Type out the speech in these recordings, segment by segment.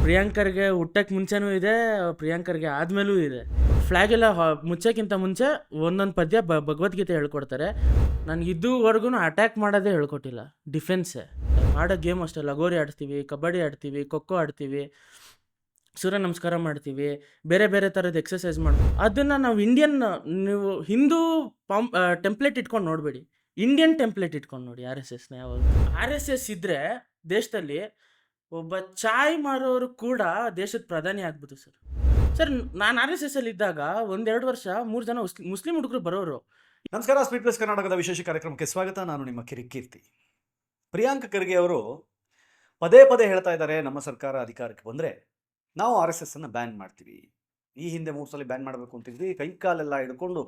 ಪ್ರಿಯಾಂಕರ್ಗೆ ಹುಟ್ಟಕ್ಕೆ ಮುಂಚೆನೂ ಇದೆ, ಪ್ರಿಯಾಂಕರ್ಗೆ ಆದಮೇಲೂ ಇದೆ. ಫ್ಲ್ಯಾಗ್ ಎಲ್ಲ ಮುಚ್ಚೋಕ್ಕಿಂತ ಮುಂಚೆ ಒಂದೊಂದು ಪದ್ಯ ಭಗವದ್ಗೀತೆ ಹೇಳ್ಕೊಡ್ತಾರೆ. ನನಗೆ ಇದುವರೆಗೂ ಅಟ್ಯಾಕ್ ಮಾಡೋದೇ ಹೇಳ್ಕೊಟ್ಟಿಲ್ಲ, ಡಿಫೆನ್ಸೇ. ಮಾಡೋ ಗೇಮ್ ಅಷ್ಟೇ, ಲಗೋರಿ ಆಡ್ತೀವಿ, ಕಬಡ್ಡಿ ಆಡ್ತೀವಿ, ಖೋ ಆಡ್ತೀವಿ, ಸೂರ್ಯ ನಮಸ್ಕಾರ ಮಾಡ್ತೀವಿ, ಬೇರೆ ಬೇರೆ ಥರದ ಎಕ್ಸಸೈಸ್ ಮಾಡ್ತೀವಿ. ಅದನ್ನು ನಾವು ನೀವು ಹಿಂದೂ ಟೆಂಪ್ಲೇಟ್ ಇಟ್ಕೊಂಡು ನೋಡಬೇಡಿ, ಇಂಡಿಯನ್ ಟೆಂಪ್ಲೇಟ್ ಇಟ್ಕೊಂಡು ನೋಡಿ. RSSನ ಯಾವಾಗ RSS ಇದ್ದರೆ ದೇಶದಲ್ಲಿ ಒಬ್ಬ ಚಾಯ್ ಮಾರೋರು ಕೂಡ ದೇಶದ ಪ್ರಧಾನಿ ಆಗ್ಬೋದು ಸರ್. ನಾನು RSS ಅಲ್ಲಿ ಇದ್ದಾಗ 1-2 ವರ್ಷ 3 ಜನ ಮುಸ್ಲಿಂ ಹುಡುಗರು ಬರೋರು. ನಮಸ್ಕಾರ, ಸ್ಪೀಡ್ ಪ್ಲಸ್ ಕರ್ನಾಟಕದ ವಿಶೇಷ ಕಾರ್ಯಕ್ರಮಕ್ಕೆ ಸ್ವಾಗತ. ನಾನು ನಿಮ್ಮ ಕಿರಿಕೀರ್ತಿ. ಪ್ರಿಯಾಂಕ ಖರ್ಗೆ ಅವರು ಪದೇ ಪದೇ ಹೇಳ್ತಾ ಇದ್ದಾರೆ, ನಮ್ಮ ಸರ್ಕಾರ ಅಧಿಕಾರಕ್ಕೆ ಬಂದರೆ ನಾವು RSS ಅನ್ನು ಬ್ಯಾನ್ ಮಾಡ್ತೀವಿ. ಈ ಹಿಂದೆ 3 ಸಲ ಬ್ಯಾನ್ ಮಾಡಬೇಕು ಅಂತಿದ್ವಿ, ಕೈಕಾಲೆಲ್ಲ ಹಿಡ್ಕೊಂಡು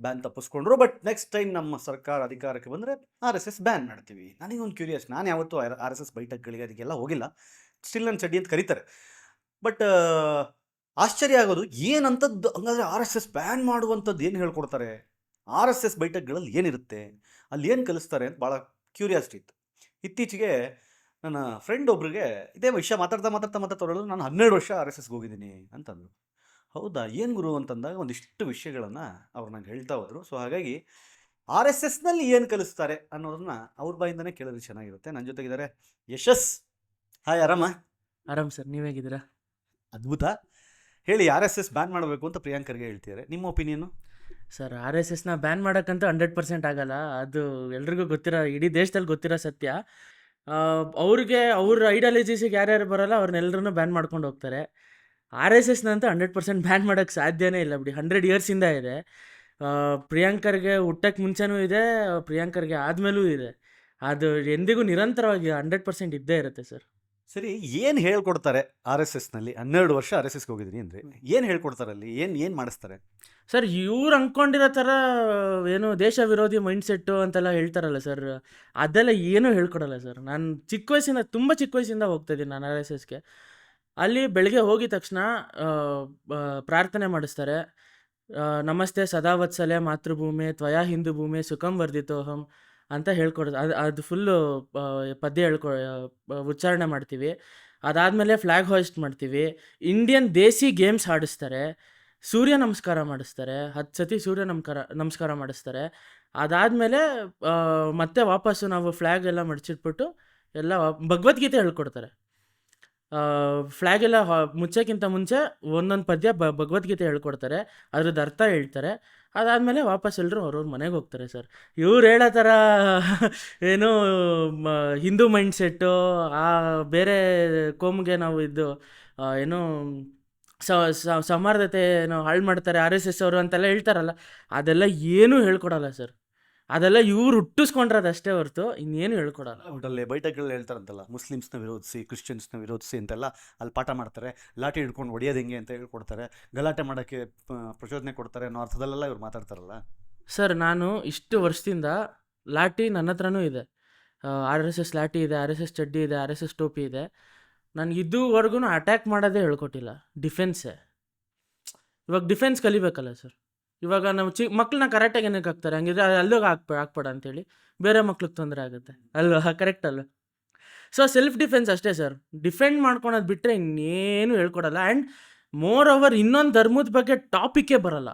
ಬ್ಯಾನ್ ತಪ್ಪಿಸ್ಕೊಂಡ್ರು. ಬಟ್ ನೆಕ್ಸ್ಟ್ ಟೈಮ್ ನಮ್ಮ ಸರ್ಕಾರ ಅಧಿಕಾರಕ್ಕೆ ಬಂದರೆ RSS ಬ್ಯಾನ್ ಮಾಡ್ತೀವಿ. ನನಗೊಂದು ಕ್ಯೂರಿಯಸ್, ನಾನು ಯಾವತ್ತೂ RSS ಬೈಠಕ್ಗಳಿಗೆ ಅದಕ್ಕೆಲ್ಲ ಹೋಗಿಲ್ಲ. ಸ್ಟಿಲ್ ನನ್ನ ಚಡ್ಡಿ ಅಂತ ಕರೀತಾರೆ. ಬಟ್ ಆಶ್ಚರ್ಯ ಆಗೋದು ಏನಂತದ್ದು, ಹಂಗಾದರೆ RSS ಬ್ಯಾನ್ ಮಾಡುವಂಥದ್ದು ಏನು ಹೇಳ್ಕೊಡ್ತಾರೆ, RSS ಬೈಠಕ್ಗಳಲ್ಲಿ ಏನಿರುತ್ತೆ, ಅಲ್ಲಿ ಏನು ಕಲಿಸ್ತಾರೆ ಅಂತ ಭಾಳ ಕ್ಯೂರಿಯಾಸಿಟಿ ಇತ್ತು. ಇತ್ತೀಚೆಗೆ ನನ್ನ ಫ್ರೆಂಡ್ ಒಬ್ರಿಗೆ ಇದೇ ವಿಷಯ ಮಾತಾಡ್ತಾ ನಾನು 12 ವರ್ಷ RSSಗೆ ಹೋಗಿದ್ದೀನಿ ಅಂತಂದರು. ಹೌದಾ, ಏನು ಗುರು ಅಂತಂದಾಗ ಒಂದಿಷ್ಟು ವಿಷಯಗಳನ್ನು ಅವ್ರು ನಂಗೆ ಹೇಳ್ತಾ ಹೋದರು. ಸೊ ಹಾಗಾಗಿ RSSನಲ್ಲಿ ಏನು ಕಲಿಸ್ತಾರೆ ಅನ್ನೋದನ್ನ ಅವ್ರ ಬಾಯಿಂದನೇ ಕೇಳಿದ್ರೆ ಚೆನ್ನಾಗಿರುತ್ತೆ. ನನ್ನ ಜೊತೆಗಿದ್ದಾರೆ ಯಶಸ್. ಹಾಯ್, ಆರಾಮ್ ಸರ್, ನೀವು ಹೇಗಿದ್ದೀರಾ? ಅದ್ಭುತ. ಹೇಳಿ, RSS ಬ್ಯಾನ್ ಮಾಡಬೇಕು ಅಂತ ಪ್ರಿಯಾಂಕರ್ಗೆ ಹೇಳ್ತಿದ್ದಾರೆ, ನಿಮ್ಮ ಒಪಿನಿಯನು? ಸರ್, RSSನ ಬ್ಯಾನ್ ಮಾಡೋಕ್ಕಂತೂ 100% ಆಗಲ್ಲ. ಅದು ಎಲ್ರಿಗೂ ಗೊತ್ತಿರೋ, ಇಡೀ ದೇಶದಲ್ಲಿ ಗೊತ್ತಿರೋ ಸತ್ಯ. ಅವ್ರಿಗೆ ಅವ್ರ ಐಡಿಯಾಲಜೀಸಿಗೆ ಯಾರ್ಯಾರು ಬರೋಲ್ಲ ಅವ್ರನ್ನೆಲ್ಲರೂ ಬ್ಯಾನ್ ಮಾಡ್ಕೊಂಡು ಹೋಗ್ತಾರೆ. RSSನಂತೂ 100% ಬ್ಯಾನ್ ಮಾಡೋಕ್ಕೆ ಸಾಧ್ಯನೇ ಇಲ್ಲ ಬಿಡಿ. 100 ಇಯರ್ಸಿಂದ ಇದೆ. ಪ್ರಿಯಾಂಕರ್ಗೆ ಹುಟ್ಟಕ್ಕೆ ಮುಂಚೆನೂ ಇದೆ, ಪ್ರಿಯಾಂಕರ್ಗೆ ಆದಮೇಲೂ ಇದೆ. ಅದು ಎಂದಿಗೂ ನಿರಂತರವಾಗಿ 100% ಇದ್ದೇ ಇರುತ್ತೆ ಸರ್. ಸರಿ, ಏನು ಹೇಳ್ಕೊಡ್ತಾರೆ RSSನಲ್ಲಿ? 12 ವರ್ಷ RSSಗೆ ಹೋಗಿದ್ದೀನಿ ಅಂದರೆ ಏನು ಹೇಳ್ಕೊಡ್ತಾರೆ ಅಲ್ಲಿ? ಏನು ಮಾಡಿಸ್ತಾರೆ ಸರ್? ಇವ್ರು ಅಂದ್ಕೊಂಡಿರೋ ಥರ ಏನು ದೇಶ ವಿರೋಧಿ ಮೈಂಡ್ಸೆಟ್ಟು ಅಂತೆಲ್ಲ ಹೇಳ್ತಾರಲ್ಲ ಸರ್, ಅದೆಲ್ಲ ಏನೂ ಹೇಳ್ಕೊಡಲ್ಲ ಸರ್. ನಾನು ತುಂಬ ಚಿಕ್ಕ ವಯಸ್ಸಿಂದ ಹೋಗ್ತಾಯಿದ್ದೀನಿ ನಾನು RSSಗೆ. ಅಲ್ಲಿ ಬೆಳಗ್ಗೆ ಹೋಗಿದ ತಕ್ಷಣ ಪ್ರಾರ್ಥನೆ ಮಾಡಿಸ್ತಾರೆ. ನಮಸ್ತೆ ಸದಾವತ್ಸಲೆ ಮಾತೃಭೂಮಿ ತ್ವಯಾ ಹಿಂದೂ ಭೂಮಿ ಸುಖಂ ವರ್ಧಿತೋಹಂ ಅಂತ ಹೇಳ್ಕೊಡೋದು. ಅದು ಫುಲ್ಲು ಪದ್ಯ ಉಚ್ಚಾರಣೆ ಮಾಡ್ತೀವಿ. ಅದಾದಮೇಲೆ ಫ್ಲ್ಯಾಗ್ ಹಾಯಿಸ್ಟ್ ಮಾಡ್ತೀವಿ. ಇಂಡಿಯನ್ ದೇಸಿ ಗೇಮ್ಸ್ ಆಡಿಸ್ತಾರೆ. ಸೂರ್ಯ ನಮಸ್ಕಾರ ಮಾಡಿಸ್ತಾರೆ, 10 ಸತಿ ಸೂರ್ಯ ನಮಸ್ಕಾರ ಮಾಡಿಸ್ತಾರೆ. ಅದಾದಮೇಲೆ ಮತ್ತೆ ವಾಪಸ್ಸು ನಾವು ಫ್ಲ್ಯಾಗ್ ಎಲ್ಲ ಮಡಚಿಟ್ಬಿಟ್ಟು ಎಲ್ಲ ಭಗವದ್ಗೀತೆ ಹೇಳ್ಕೊಡ್ತಾರೆ. ಫ್ಲ್ಯಾಗ್ ಎಲ್ಲ ಮುಚ್ಚೋಕ್ಕಿಂತ ಮುಂಚೆ ಒಂದೊಂದು ಪದ್ಯ ಭಗವದ್ಗೀತೆ ಹೇಳ್ಕೊಡ್ತಾರೆ, ಅದ್ರದ್ದು ಅರ್ಥ ಹೇಳ್ತಾರೆ. ಅದಾದಮೇಲೆ ವಾಪಸ್ ಎಲ್ಲರೂ ಅವ್ರವ್ರ ಮನೆಗೆ ಹೋಗ್ತಾರೆ ಸರ್. ಇವ್ರು ಹೇಳೋ ಥರ ಏನು ಹಿಂದೂ ಮೈಂಡ್ಸೆಟ್ಟು, ಬೇರೆ ಕೋಮಿಗೆ ನಾವು ಏನು ಸೌಹಾರ್ದತೆ ಹಾಳು ಮಾಡ್ತಾರೆ RSS ಅವರು ಅಂತೆಲ್ಲ ಹೇಳ್ತಾರಲ್ಲ, ಅದೆಲ್ಲ ಏನೂ ಹೇಳ್ಕೊಡಲ್ಲ ಸರ್. ಅದೆಲ್ಲ ಇವ್ರು ಹುಟ್ಟಿಸ್ಕೊಂಡ್ರದಷ್ಟೇ ಹೊರತು ಇನ್ನೇನು ಹೇಳ್ಕೊಡಲ್ಲ. ಒಟ್ಟಲ್ಲಿ ಬೈಠಕ್ಗಳಲ್ಲಿ ಹೇಳ್ತಾರಂತಲ್ಲ, ಮುಸ್ಲಿಮ್ಸ್ನ ವಿರೋಧಿಸಿ, ಕ್ರಿಶ್ಚಿಯನ್ಸ್ನ ವಿರೋಧಿಸಿ ಅಂತೆಲ್ಲ ಅಲ್ಲಿ ಪಾಠ ಮಾಡ್ತಾರೆ. ಲಾಠಿ ಹಿಡ್ಕೊಂಡು ಹೊಡೆಯೋದು ಹೆಂಗೆ ಅಂತ ಹೇಳ್ಕೊಡ್ತಾರೆ, ಗಲಾಟೆ ಮಾಡೋಕ್ಕೆ ಪ್ರಚೋದನೆ ಕೊಡ್ತಾರೆ ಅನ್ನೋ ಅರ್ಥದಲ್ಲೆಲ್ಲ ಇವ್ರು ಮಾತಾಡ್ತಾರಲ್ಲ. ಸರ್, ನಾನು ಇಷ್ಟು ವರ್ಷದಿಂದ ಲಾಠಿ ನನ್ನ ಹತ್ರನೂ ಇದೆ. RSS ಲಾಠಿ ಇದೆ, RSS ಚಡ್ಡಿ ಇದೆ, RSS ಟೋಪಿ ಇದೆ. ನನಗೆ ಇದುವರೆಗೂ ಅಟ್ಯಾಕ್ ಮಾಡೋದೇ ಹೇಳ್ಕೊಟ್ಟಿಲ್ಲ, ಡಿಫೆನ್ಸೇ. ಇವಾಗ ಡಿಫೆನ್ಸ್ ಕಲಿಬೇಕಲ್ಲ ಸರ್. ಇವಾಗ ನಾವು ಮಕ್ಕಳನ್ನ ಕರೆಕ್ಟಾಗಿ ಏನಕ್ಕೆ ಹಾಕ್ತಾರೆ, ಹಂಗಿದ್ರೆ ಅಲ್ಲೋಗಿ ಹಾಕ್ಬೇಡ ಅಂತೇಳಿ ಬೇರೆ ಮಕ್ಳಿಗೆ ತೊಂದರೆ ಆಗುತ್ತೆ ಅಲ್ವಾ? ಕರೆಕ್ಟ್ ಅಲ್ವ? ಸೊ ಸೆಲ್ಫ್ ಡಿಫೆನ್ಸ್ ಅಷ್ಟೇ ಸರ್. ಡಿಫೆಂಡ್ ಮಾಡ್ಕೊಳೋದು ಬಿಟ್ಟರೆ ಇನ್ನೇನು ಹೇಳ್ಕೊಡಲ್ಲ. ಆ್ಯಂಡ್ ಮೋರ್ ಓವರ್ ಇನ್ನೊಂದು ಧರ್ಮದ ಬಗ್ಗೆ ಟಾಪಿಕ್ಕೇ ಬರಲ್ಲ.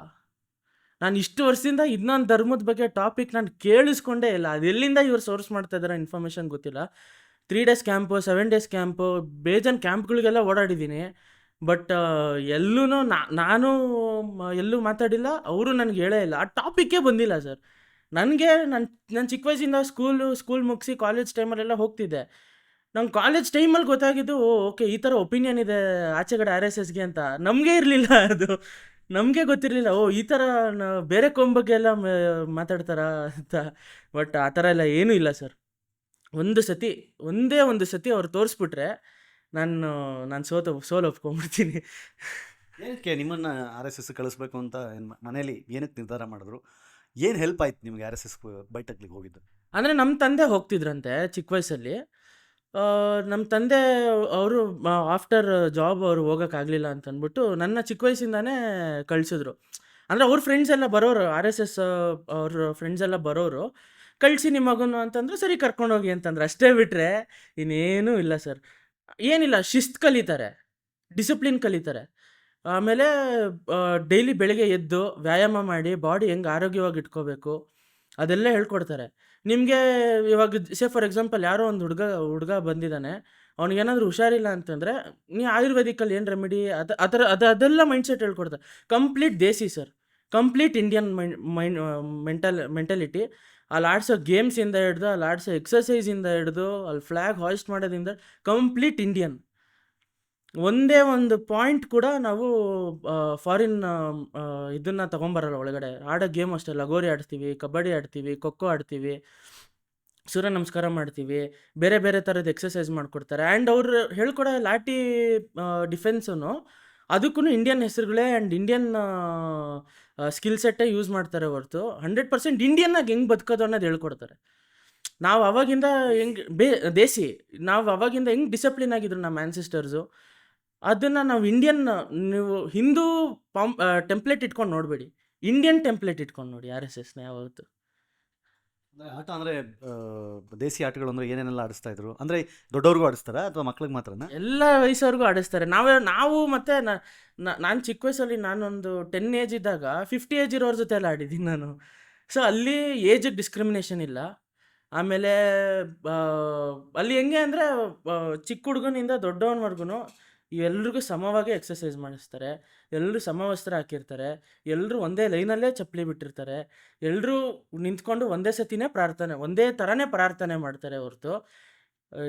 ನಾನು ಇಷ್ಟು ವರ್ಷದಿಂದ ಇನ್ನೊಂದು ಧರ್ಮದ ಬಗ್ಗೆ ಟಾಪಿಕ್ ನಾನು ಕೇಳಿಸ್ಕೊಂಡೇ ಇಲ್ಲ. ಅದು ಎಲ್ಲಿಂದ ಇವ್ರು ಸೋರ್ಸ್ ಮಾಡ್ತಾ ಇದ್ದಾರೆ ಇನ್ಫಾರ್ಮೇಷನ್ ಗೊತ್ತಿಲ್ಲ. 3 ಡೇಸ್ ಕ್ಯಾಂಪು, 7 ಡೇಸ್ ಕ್ಯಾಂಪು, ಬೇಜಾನ್ ಕ್ಯಾಂಪ್ಗಳಿಗೆಲ್ಲ ಓಡಾಡಿದ್ದೀನಿ. ಬಟ್ ನಾನು ಎಲ್ಲೂ ಮಾತಾಡಿಲ್ಲ, ಅವರು ನನಗೆ ಹೇಳೇ ಇಲ್ಲ. ಆ ಟಾಪಿಕ್ಕೇ ಬಂದಿಲ್ಲ ಸರ್. ನಾನು ಚಿಕ್ಕ ವಯಸ್ಸಿಂದ ಸ್ಕೂಲ್ ಮುಗಿಸಿ ಕಾಲೇಜ್ ಟೈಮಲ್ಲೆಲ್ಲ ಹೋಗ್ತಿದ್ದೆ. ನಂಗೆ ಕಾಲೇಜ್ ಟೈಮಲ್ಲಿ ಗೊತ್ತಾಗಿದ್ದು, ಓಕೆ ಈ ಥರ ಒಪಿನಿಯನ್ ಇದೆ ಆಚೆಗಡೆ RSSಗೆ ಅಂತ. ನಮಗೆ ಇರಲಿಲ್ಲ ಅದು, ನಮಗೆ ಗೊತ್ತಿರಲಿಲ್ಲ. ಈ ಥರ ಬೇರೆ ಬಗ್ಗೆ ಎಲ್ಲ ಮಾತಾಡ್ತಾರಾ ಅಂತ. ಬಟ್ ಆ ಥರ ಎಲ್ಲ ಏನೂ ಇಲ್ಲ ಸರ್. ಒಂದೇ ಒಂದು ಸತಿ ಅವ್ರು ತೋರಿಸ್ಬಿಟ್ರೆ ನಾನು ಸೋಲು ಒಪ್ಕೊಂಡ್ಬಿಡ್ತೀನಿ. ಏನಕ್ಕೆ ನಿಮ್ಮನ್ನು RSS ಕಳಿಸ್ಬೇಕು ಅಂತ ಮನೇಲಿ ಏನಕ್ಕೆ ನಿರ್ಧಾರ ಮಾಡಿದ್ರು? ಏನು ಹೆಲ್ಪ್ ಆಯ್ತು ನಿಮಗೆ RSS ಬೈಠಕ್ಲಿಗೆ ಹೋಗಿದ್ದು? ಅಂದರೆ ನಮ್ಮ ತಂದೆ ಹೋಗ್ತಿದ್ರಂತೆ ಚಿಕ್ಕ ವಯಸ್ಸಲ್ಲಿ. ನಮ್ಮ ತಂದೆ ಅವರು ಆಫ್ಟರ್ ಜಾಬ್ ಅವರು ಹೋಗೋಕ್ಕಾಗಲಿಲ್ಲ ಅಂತಂದ್ಬಿಟ್ಟು ನನ್ನ ಚಿಕ್ಕ ವಯಸ್ಸಿಂದಾನೇ ಕಳಿಸಿದ್ರು. ಅಂದರೆ ಅವ್ರ ಫ್ರೆಂಡ್ಸ್ ಎಲ್ಲ ಬರೋರು, RSS ಅವ್ರ ಫ್ರೆಂಡ್ಸ್ ಎಲ್ಲ ಬರೋರು. ಕಳಿಸಿ ನಿಮ್ಮ ಮಗನು ಅಂತಂದ್ರೆ ಸರಿ ಕರ್ಕೊಂಡೋಗಿ ಅಂತಂದ್ರೆ, ಅಷ್ಟೇ ಬಿಟ್ಟರೆ ಇನ್ನೇನೂ ಇಲ್ಲ ಸರ್. ಏನಿಲ್ಲ, ಶಿಸ್ತು ಕಲಿತಾರೆ. ಡಿಸಿಪ್ಲಿನ್ ಕಲಿತಾರೆ. ಆಮೇಲೆ ಡೈಲಿ ಬೆಳಿಗ್ಗೆ ಎದ್ದು ವ್ಯಾಯಾಮ ಮಾಡಿ ಬಾಡಿ ಹೆಂಗೆ ಆರೋಗ್ಯವಾಗಿ ಇಟ್ಕೋಬೇಕು ಅದೆಲ್ಲ ಹೇಳ್ಕೊಡ್ತಾರೆ. ನಿಮಗೆ ಇವಾಗ ಫಾರ್ ಎಕ್ಸಾಂಪಲ್ ಯಾರೋ ಒಂದು ಹುಡುಗ ಬಂದಿದ್ದಾನೆ, ಅವ್ನಿಗೇನಾದ್ರೂ ಹುಷಾರಿಲ್ಲ ಅಂತಂದರೆ ನೀ ಆಯುರ್ವೇದಿಕಲ್ಲಿ ಏನು ರೆಮಿಡಿ ಅದೆಲ್ಲ ಮೈಂಡ್ಸೆಟ್ ಹೇಳ್ಕೊಡ್ತಾರೆ. ಕಂಪ್ಲೀಟ್ ದೇಸಿ ಸರ್, ಕಂಪ್ಲೀಟ್ ಇಂಡಿಯನ್ ಮೆಂಟಾಲಿಟಿ. ಅಲ್ಲಿ ಆಡಿಸೋ ಗೇಮ್ಸಿಂದ ಹಿಡ್ದು, ಅಲ್ಲಿ ಆಡಿಸೋ ಎಕ್ಸಸೈಸಿಂದ ಹಿಡ್ದು, ಅಲ್ಲಿ ಫ್ಲ್ಯಾಗ್ ಹಾಯಿಸ್ಟ್ ಮಾಡೋದ್ರಿಂದ ಕಂಪ್ಲೀಟ್ ಇಂಡಿಯನ್. ಒಂದೇ ಒಂದು ಪಾಯಿಂಟ್ ಕೂಡ ನಾವು ಫಾರಿನ್ ಇದನ್ನು ತೊಗೊಂಬರಲ್ಲ ಒಳಗಡೆ. ಆಡೋ ಗೇಮ್ ಅಷ್ಟೇ, ಲಗೋರಿ ಆಡ್ತೀವಿ, ಕಬಡ್ಡಿ ಆಡ್ತೀವಿ, ಖೋ ಆಡ್ತೀವಿ, ಸೂರ್ಯ ನಮಸ್ಕಾರ ಮಾಡ್ತೀವಿ, ಬೇರೆ ಬೇರೆ ಥರದ ಎಕ್ಸಸೈಸ್ ಮಾಡಿಕೊಡ್ತಾರೆ. ಆ್ಯಂಡ್ ಅವ್ರು ಹೇಳ್ಕೊಡೋ ಲಾಠಿ ಡಿಫೆನ್ಸೂ ಅದಕ್ಕೂ ಇಂಡಿಯನ್ ಹೆಸರುಗಳೇ ಆ್ಯಂಡ್ ಇಂಡಿಯನ್ ಸ್ಕಿಲ್ ಸೆಟ್ಟೇ ಯೂಸ್ ಮಾಡ್ತಾರೆ ಹೊರತು 100% ಇಂಡಿಯನ್ನಾಗಿ ಹೆಂಗೆ ಬದುಕೋದು ಅನ್ನೋದು ಹೇಳ್ಕೊಡ್ತಾರೆ. ನಾವು ಅವಾಗಿಂದ ಹೆಂಗೆ ದೇಸಿ, ನಾವು ಅವಾಗಿಂದ ಹೆಂಗೆ ಡಿಸಿಪ್ಲಿನ್ ಆಗಿದ್ರು ನಮ್ಮ ಆ್ಯನ್ಸಿಸ್ಟರ್ಸು, ಅದನ್ನು ನಾವು ನೀವು ಹಿಂದೂ ಟೆಂಪ್ಲೇಟ್ ಇಟ್ಕೊಂಡು ನೋಡಬೇಡಿ, ಇಂಡಿಯನ್ ಟೆಂಪ್ಲೇಟ್ ಇಟ್ಕೊಂಡು ನೋಡಿ RSSನ ಯಾವತ್ತು. ಆಟ ಅಂದರೆ ದೇಸಿ ಆಟಗಳು ಅಂದರೆ ಏನೇನೆಲ್ಲ ಆಡಿಸ್ತಾ ಇದ್ರು? ಅಂದರೆ ದೊಡ್ಡವ್ರಿಗೂ ಆಡಿಸ್ತಾರಾ ಅಥವಾ ಮಕ್ಳಿಗೆ ಮಾತ್ರನಾ? ಎಲ್ಲ ವಯಸ್ಸವ್ರಿಗೂ ಆಡಿಸ್ತಾರೆ. ನಾವು ಮತ್ತು ನಾನು ಚಿಕ್ಕ ವಯಸ್ಸಲ್ಲಿ ನಾನೊಂದು 10 ಏಜ್ ಇದ್ದಾಗ 50 ಏಜ್ ಇರೋರ ಜೊತೆ ಎಲ್ಲ ಆಡಿದ್ದೀನಿ ನಾನು. ಸೊ ಅಲ್ಲಿ ಏಜಿಗೆ ಡಿಸ್ಕ್ರಿಮಿನೇಷನ್ ಇಲ್ಲ. ಆಮೇಲೆ ಅಲ್ಲಿ ಹೆಂಗೆ ಅಂದರೆ ಚಿಕ್ಕ ಹುಡುಗನಿಂದ ದೊಡ್ಡವನವರೆಗೂ ಎಲ್ರಿಗೂ ಸಮವಾಗಿ ಎಕ್ಸಸೈಸ್ ಮಾಡಿಸ್ತಾರೆ, ಎಲ್ಲರೂ ಸಮವಸ್ತ್ರ ಹಾಕಿರ್ತಾರೆ, ಎಲ್ಲರೂ ಒಂದೇ ಲೈನಲ್ಲೇ ಚಪ್ಪಲಿ ಬಿಟ್ಟಿರ್ತಾರೆ, ಎಲ್ಲರೂ ನಿಂತ್ಕೊಂಡು ಒಂದೇ ಥರನೇ ಪ್ರಾರ್ಥನೆ ಮಾಡ್ತಾರೆ ಹೊರತು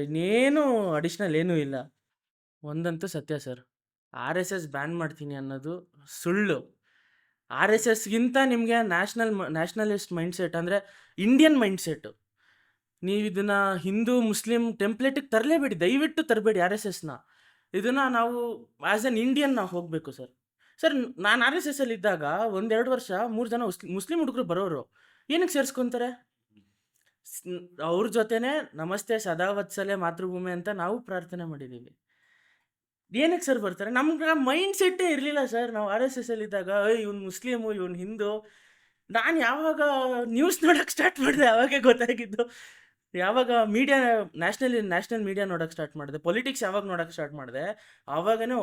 ಇನ್ನೇನು ಅಡಿಷ್ನಲ್ ಏನೂ ಇಲ್ಲ. ಒಂದಂತೂ ಸತ್ಯ ಸರ್, RSS ಬ್ಯಾನ್ ಮಾಡ್ತೀನಿ ಅನ್ನೋದು ಸುಳ್ಳು. RSSಗಿಂತ ನಿಮಗೆ ನ್ಯಾಷನಲಿಸ್ಟ್ ಮೈಂಡ್ಸೆಟ್ ಅಂದರೆ ಇಂಡಿಯನ್ ಮೈಂಡ್ಸೆಟ್ಟು. ನೀವು ಇದನ್ನು ಹಿಂದೂ ಮುಸ್ಲಿಂ ಟೆಂಪ್ಲೇಟಿಗೆ ತರಲೇಬೇಡಿ, ದಯವಿಟ್ಟು ತರಬೇಡಿ RSSನ. ಇದನ್ನು ನಾವು ಆ್ಯಸ್ ಎನ್ ಇಂಡಿಯನ್ ನಾವು ಹೋಗಬೇಕು ಸರ್. ನಾನು RSSಲ್ಲಿ ಇದ್ದಾಗ 1-2 ವರ್ಷ 3 ಜನ ಮುಸ್ಲಿಂ ಹುಡುಗರು ಬರೋರು, ಏನಕ್ಕೆ ಸೇರಿಸ್ಕೊತಾರೆ? ಅವ್ರ ಜೊತೆನೇ ನಮಸ್ತೆ ಸದಾ ವತ್ಸಲೆ ಮಾತೃಭೂಮಿ ಅಂತ ನಾವು ಪ್ರಾರ್ಥನೆ ಮಾಡಿದ್ದೀವಿ. ಏನಕ್ಕೆ ಸರ್ ಬರ್ತಾರೆ? ನಮ್ಗೆ ಮೈಂಡ್ ಸೆಟ್ಟೇ ಇರಲಿಲ್ಲ ಸರ್. ನಾವು RSSಲ್ಲಿ ಇದ್ದಾಗ ಇವ್ನು ಮುಸ್ಲಿಮು, ಇವ್ನು ಹಿಂದೂ. ನಾನು ಯಾವಾಗ ನ್ಯೂಸ್ ನೋಡೋಕ್ಕೆ ಸ್ಟಾರ್ಟ್ ಮಾಡಿದೆ ಆವಾಗೇ ಗೊತ್ತಾಗಿದ್ದು. ಯಾವಾಗ ನ್ಯಾಷನಲ್ ಮೀಡಿಯಾ ನೋಡೋಕ್ಕೆ ಸ್ಟಾರ್ಟ್ ಮಾಡಿದೆ, ಪೊಲಿಟಿಕ್ಸ್ ಯಾವಾಗ ನೋಡೋಕ್ಕೆ ಸ್ಟಾರ್ಟ್ ಮಾಡಿದೆ, ಆವಾಗನೇ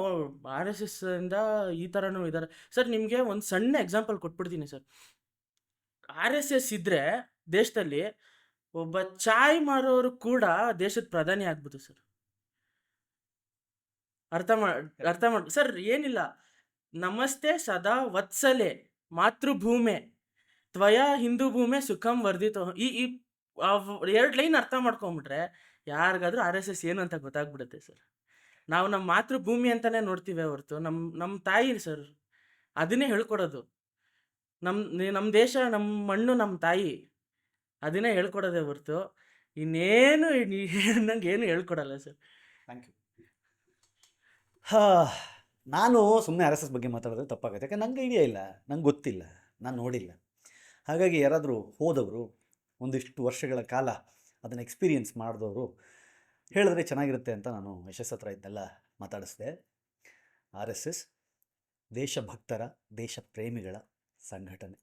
RSSಯಿಂದ ಈ ಥರನೂ ಇದ್ದಾರೆ ಸರ್. ನಿಮಗೆ ಒಂದು ಸಣ್ಣ ಎಕ್ಸಾಂಪಲ್ ಕೊಟ್ಬಿಡ್ತೀನಿ ಸರ್. RSS ಇದ್ದರೆ ದೇಶದಲ್ಲಿ ಒಬ್ಬ ಚಾಯ್ ಮಾರೋರು ಕೂಡ ದೇಶದ ಪ್ರಧಾನಿ ಆಗ್ಬೋದು ಸರ್. ಅರ್ಥ ಮಾಡಿ ಸರ್. ಏನಿಲ್ಲ, ನಮಸ್ತೆ ಸದಾ ವತ್ಸಲೆ ಮಾತೃಭೂಮೆ ತ್ವಯಾ ಹಿಂದೂ ಭೂಮೆ ಸುಖಂ ವರ್ಧಿತೋ, ಈ 2 ಲೈನ್ ಅರ್ಥ ಮಾಡ್ಕೊಂಬಿಟ್ರೆ ಯಾರಿಗಾದ್ರೂ RSS ಏನು ಅಂತ ಗೊತ್ತಾಗ್ಬಿಡುತ್ತೆ ಸರ್. ನಾವು ನಮ್ಮ ಮಾತೃಭೂಮಿ ಅಂತಲೇ ನೋಡ್ತೀವಿ ಹೊರತು ನಮ್ಮ ತಾಯಿ ಸರ್, ಅದನ್ನೇ ಹೇಳ್ಕೊಡೋದು. ನಮ್ಮ ದೇಶ, ನಮ್ಮ ಮಣ್ಣು, ನಮ್ಮ ತಾಯಿ, ಅದನ್ನೇ ಹೇಳ್ಕೊಡೋದೇ ಹೊರತು ಇನ್ನೇನು ನಂಗೆ ಏನು ಹೇಳ್ಕೊಡಲ್ಲ ಸರ್. Thank you. ನಾನು ಸುಮ್ಮನೆ RSS ಬಗ್ಗೆ ಮಾತಾಡೋದು ತಪ್ಪಾಗುತ್ತೆ, ಯಾಕಂದ್ರೆ ನಂಗೆ ಐಡಿಯಾ ಇಲ್ಲ, ನಂಗೆ ಗೊತ್ತಿಲ್ಲ, ನಾನು ನೋಡಿಲ್ಲ. ಹಾಗಾಗಿ ಯಾರಾದರೂ ಹೋದವರು, ಒಂದಿಷ್ಟು ವರ್ಷಗಳ ಕಾಲ ಅದನ್ನು ಎಕ್ಸ್ಪೀರಿಯನ್ಸ್ ಮಾಡಿದವರು ಹೇಳಿದ್ರೆ ಚೆನ್ನಾಗಿರುತ್ತೆ ಅಂತ ನಾನು ಯಶಸ್ ಹತ್ರ ಇದನ್ನೆಲ್ಲ ಮಾತಾಡಿಸಿದೆ. RSS ದೇಶಭಕ್ತರ, ದೇಶ ಪ್ರೇಮಿಗಳ ಸಂಘಟನೆ.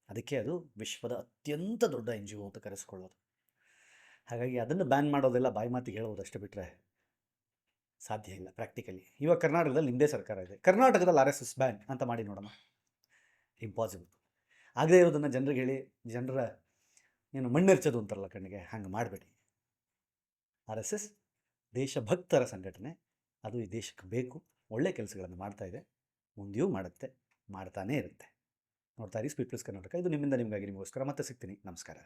ಅದಕ್ಕೆ ಅದು ವಿಶ್ವದ ಅತ್ಯಂತ ದೊಡ್ಡ NGO ಅಂತ ಕರೆಸ್ಕೊಳ್ಳೋದು. ಹಾಗಾಗಿ ಅದನ್ನು ಬ್ಯಾನ್ ಮಾಡೋದೆಲ್ಲ ಬಾಯಿ ಮಾತಿಗೆ ಹೇಳೋದು ಅಷ್ಟೇ, ಬಿಟ್ಟರೆ ಸಾಧ್ಯ ಇಲ್ಲ ಪ್ರಾಕ್ಟಿಕಲಿ. ಇವಾಗ ಕರ್ನಾಟಕದಲ್ಲಿ ನಿಮ್ಮದೇ ಸರ್ಕಾರ ಇದೆ, ಕರ್ನಾಟಕದಲ್ಲಿ RSS ಬ್ಯಾನ್ ಅಂತ ಮಾಡಿ ನೋಡೋಣ, ಇಂಪಾಸಿಬಲ್. ಆಗದೇ ಇರೋದನ್ನು ಜನರಿಗೆ ಹೇಳಿ ಜನರ ಏನು ಮಣ್ಣೆರ್ಚೋದು ಅಂತಾರಲ್ಲ ಕಣ್ಣಿಗೆ, ಹಂಗೆ ಮಾಡಬೇಡಿ. RSS ದೇಶಭಕ್ತರ ಸಂಘಟನೆ, ಅದು ಈ ದೇಶಕ್ಕೆ ಬೇಕು, ಒಳ್ಳೆ ಕೆಲಸಗಳನ್ನು ಮಾಡ್ತಾಯಿದೆ, ಮುಂದೆಯೂ ಮಾಡುತ್ತೆ, ಮಾಡ್ತಾನೇ ಇರುತ್ತೆ. ನೋಡ್ತಾ ಇರಿ ಸ್ಪೀಡ್ ಪ್ಲಸ್ ಕರ್ನಾಟಕ. ಇದು ನಿಮ್ಮಿಂದ ನಿಮಗಾಗಿ, ನಿಮಗೋಸ್ಕರ. ಮತ್ತೆ ಸಿಗ್ತೀನಿ. ನಮಸ್ಕಾರ.